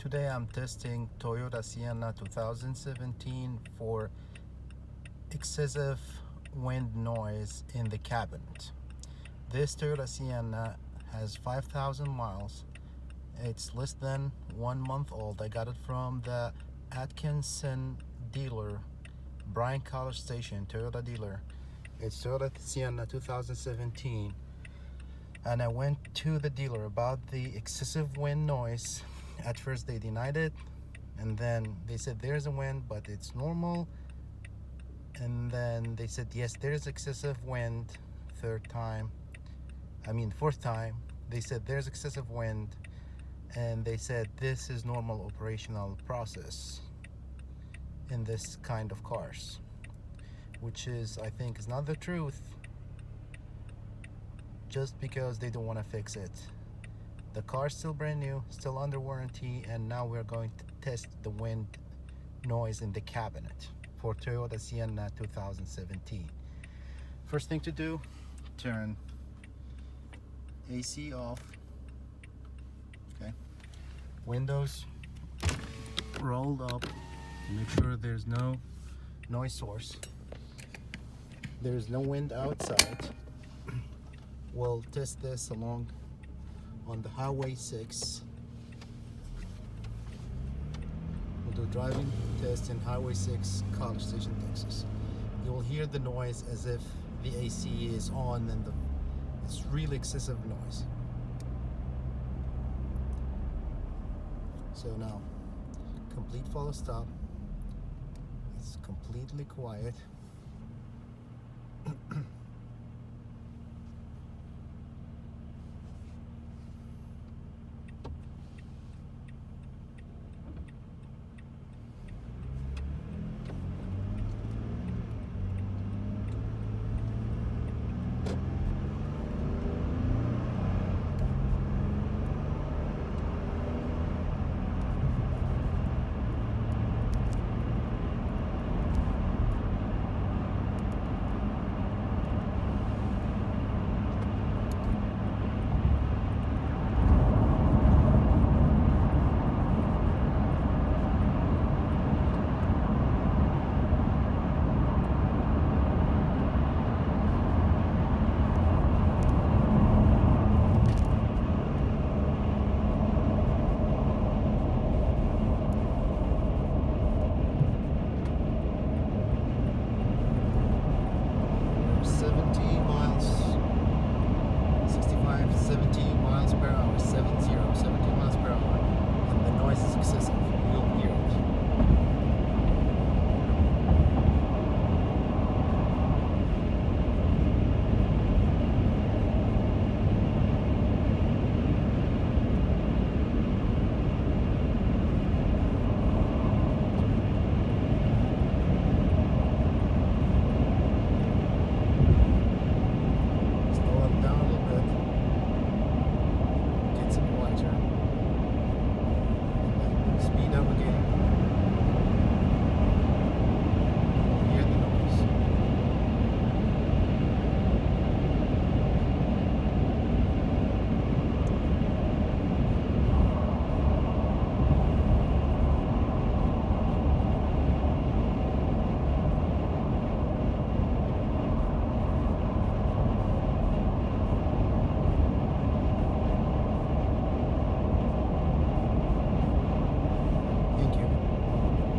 Today I'm testing Toyota Sienna 2017 for excessive wind noise in the cabinet. This Toyota Sienna has 5,000 miles. It's less than 1 month old. I got it from the Atkinson dealer, Bryan College Station, Toyota dealer. It's Toyota Sienna 2017. And I went to the dealer about the excessive wind noise. At first they denied it, and then they said there's a wind but it's normal, and then they said yes, there's excessive wind. Fourth time they said there's excessive wind, and they said this is normal operational process in this kind of cars, which is, I think, is not the truth, just because they don't want to fix it. The car's still brand new, still under warranty, and now we're going to test the wind noise in the cabinet for Toyota Sienna 2017. First thing to do, turn AC off. Okay. Windows rolled up to make sure there's no noise source. There's no wind outside. We'll test this along on the Highway 6. We'll do driving test in Highway 6, College Station, Texas. You will hear the noise as if the AC is on, and it's really excessive noise. So now, complete follow stop. It's completely quiet.